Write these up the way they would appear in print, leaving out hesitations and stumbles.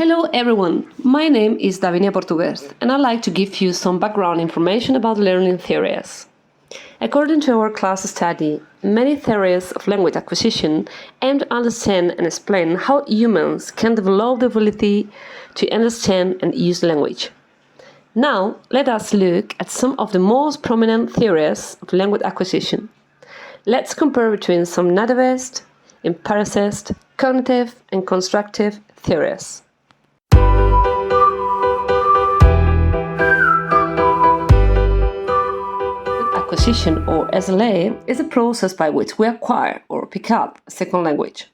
Hello everyone, my name is Davinia Portugués and I'd like to give you some background information about learning theories. According to our class study, many theories of language acquisition aim to understand and explain how humans can develop the ability to understand and use language. Now, let us look at some of the most prominent theories of language acquisition. Let's compare between some nativist, empiricist, cognitive and constructive theories. Acquisition, or SLA, is a process by which we acquire or pick up a second language.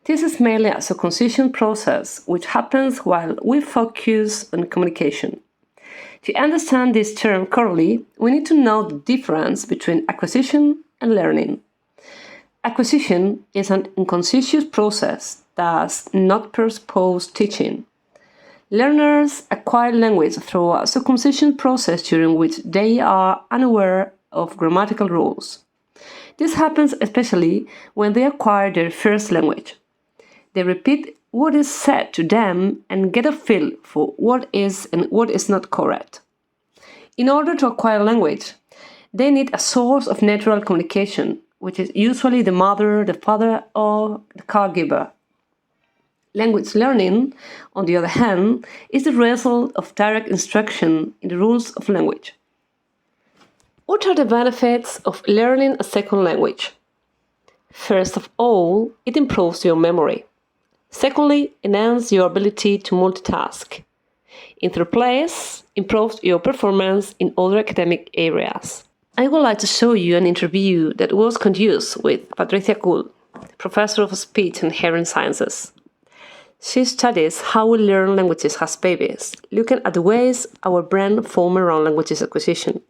This is mainly a circumcision process which happens while we focus on communication. To understand this term correctly, we need to know the difference between acquisition and learning. Acquisition is an unconscious process that does not presuppose teaching. Learners acquire language through a circumcision process during which they are unaware of grammatical rules. This happens especially when they acquire their first language. They repeat what is said to them and get a feel for what is and what is not correct. In order to acquire language, they need a source of natural communication, which is usually the mother, the father, or the caregiver. Language learning, on the other hand, is the result of direct instruction in the rules of language. What are the benefits of learning a second language? First of all, it improves your memory. Secondly, enhances your ability to multitask. In third place, improves your performance in other academic areas. I would like to show you an interview that was conducted with Patricia Kuhl, professor of speech and hearing sciences. She studies how we learn languages as babies, looking at the ways our brain forms around language acquisition.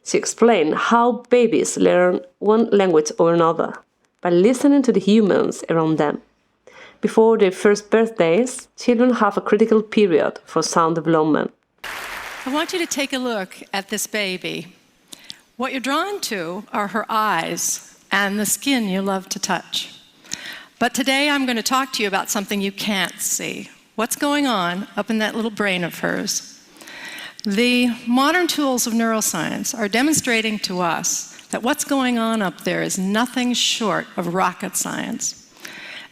She explained how babies learn one language or another by listening to the humans around them. Before their first birthdays, children have a critical period for sound development. I want you to take a look at this baby. What you're drawn to are her eyes and the skin you love to touch. But today I'm going to talk to you about something you can't see. What's going on up in that little brain of hers? The modern tools of neuroscience are demonstrating to us that what's going on up there is nothing short of rocket science.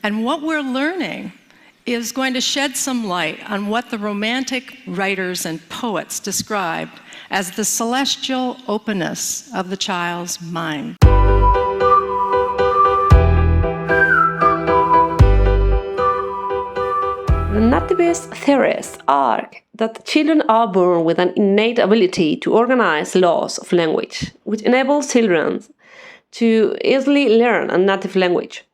And what we're learning is going to shed some light on what the Romantic writers and poets described as the celestial openness of the child's mind. The nativist theorists argue that children are born with an innate ability to organize laws of language, which enables children to easily learn a native language.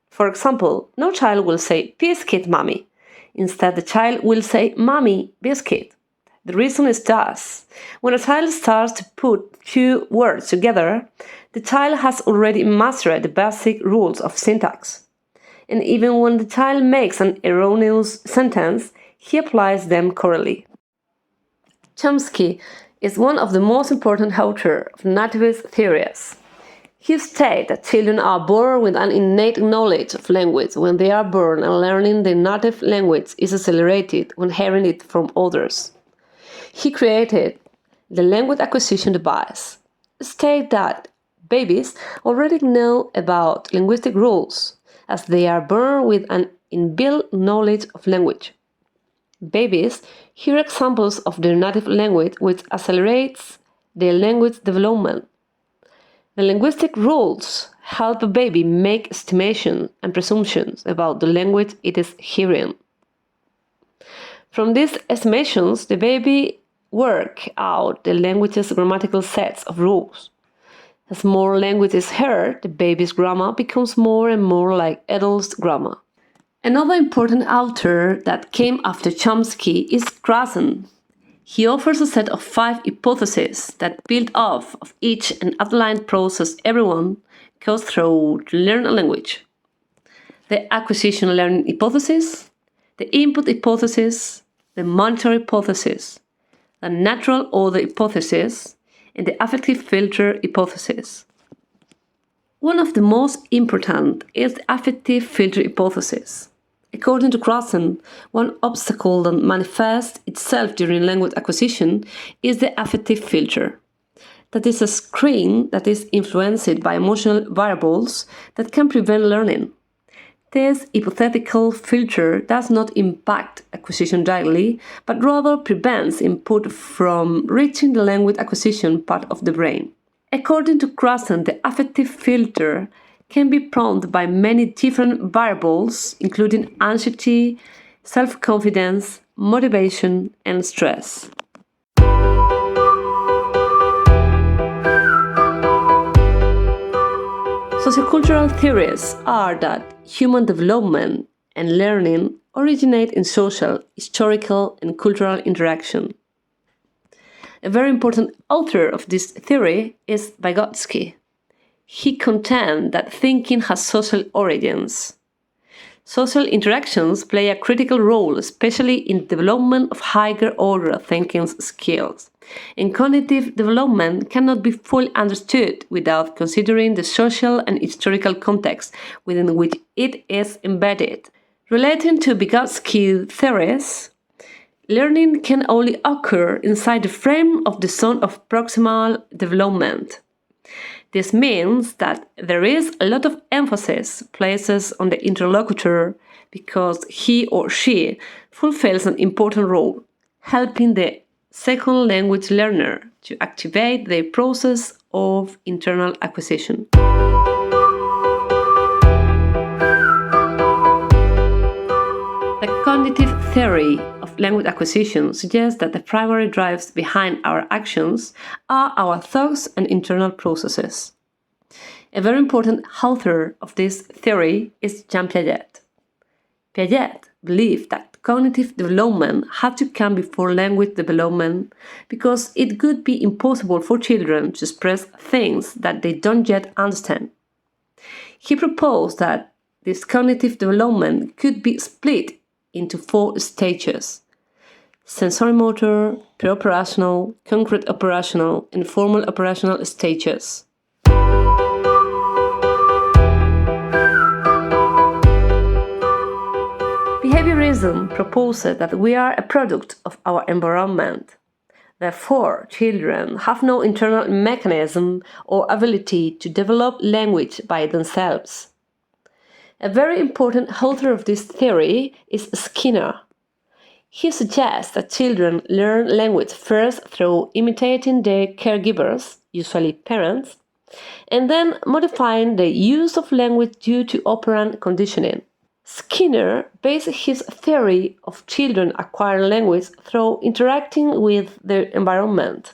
For example, no child will say, "Biscuit, mommy." Instead, the child will say, "Mommy, biscuit." The reason is thus: when a child starts to put two words together, the child has already mastered the basic rules of syntax. And even when the child makes an erroneous sentence, he applies them correctly. Chomsky is one of the most important authors of nativist theories. He states that children are born with an innate knowledge of language when they are born, and learning their native language is accelerated when hearing it from others. He created the language acquisition device, stating that babies already know about linguistic rules, as they are born with an inbuilt knowledge of language. Babies hear examples of their native language, which accelerates their language development. The linguistic rules help a baby make estimations and presumptions about the language it is hearing. From these estimations, the baby works out the language's grammatical sets of rules. As more language is heard, the baby's grammar becomes more and more like adults' grammar. Another important author that came after Chomsky is Krashen. He offers a set of 5 hypotheses that build off of each and outline the process everyone goes through to learn a language. The acquisition learning hypothesis, the input hypothesis, the monetary hypothesis, the natural order hypothesis, and the affective filter hypothesis. One of the most important is the affective filter hypothesis. According to Crossan, one obstacle that manifests itself during language acquisition is the affective filter. That is a screen that is influenced by emotional variables that can prevent learning. This hypothetical filter does not impact acquisition directly, but rather prevents input from reaching the language acquisition part of the brain. According to Crossan, the affective filter can be prompted by many different variables, including anxiety, self-confidence, motivation, and stress. Sociocultural theories are that human development and learning originate in social, historical, and cultural interaction. A very important author of this theory is Vygotsky. He contends that thinking has social origins. Social interactions play a critical role, especially in the development of higher-order thinking skills, and cognitive development cannot be fully understood without considering the social and historical context within which it is embedded. Relating to Vygotsky theories, learning can only occur inside the frame of the zone of proximal development. This means that there is a lot of emphasis placed on the interlocutor because he or she fulfills an important role, helping the second language learner to activate the process of internal acquisition. The cognitive theory of language acquisition suggests that the primary drives behind our actions are our thoughts and internal processes. A very important author of this theory is Jean Piaget. Piaget believed that cognitive development had to come before language development because it could be impossible for children to express things that they don't yet understand. He proposed that this cognitive development could be split into 4 stages: sensorimotor, pre-operational, concrete operational, and formal operational stages. Behaviorism proposes that we are a product of our environment. Therefore, children have no internal mechanism or ability to develop language by themselves. A very important author of this theory is Skinner. He suggests that children learn language first through imitating their caregivers, usually parents, and then modifying the use of language due to operant conditioning. Skinner based his theory of children acquiring language through interacting with their environment.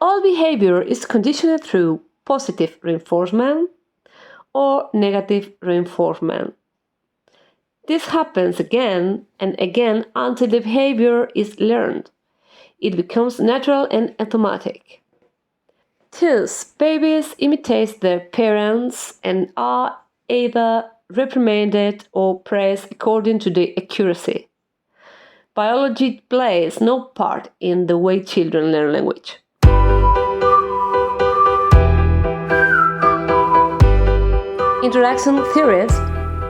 All behavior is conditioned through positive reinforcement or negative reinforcement. This happens again and again until the behavior is learned. It becomes natural and automatic. Thus, babies imitate their parents and are either reprimanded or praised according to their accuracy. Biology plays no part in the way children learn language. Interaction theorists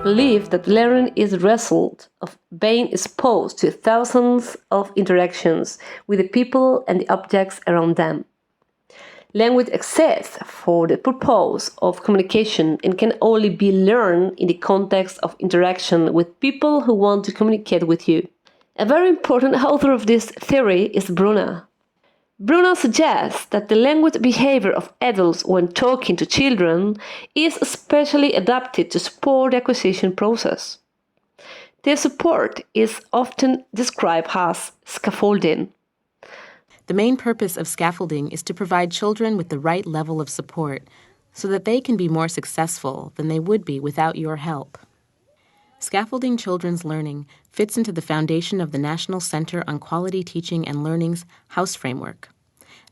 believe that learning is the result of being exposed to thousands of interactions with the people and the objects around them. Language exists for the purpose of communication and can only be learned in the context of interaction with people who want to communicate with you. A very important author of this theory is Brunner. Brunner suggests that the language behavior of adults when talking to children is especially adapted to support the acquisition process. This support is often described as scaffolding. The main purpose of scaffolding is to provide children with the right level of support so that they can be more successful than they would be without your help. Scaffolding children's learning fits into the foundation of the National Center on Quality Teaching and Learning's House Framework.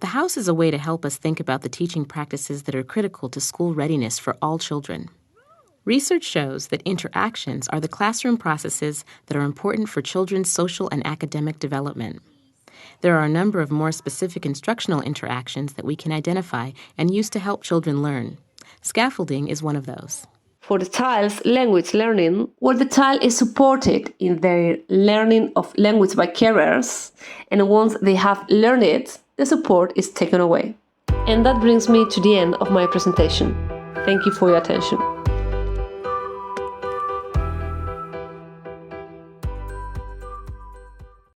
The House is a way to help us think about the teaching practices that are critical to school readiness for all children. Research shows that interactions are the classroom processes that are important for children's social and academic development. There are a number of more specific instructional interactions that we can identify and use to help children learn. Scaffolding is one of those. for the child's language learning, where the child is supported in their learning of language by carers, and once they have learned it, the support is taken away. And that brings me to the end of my presentation. Thank you for your attention.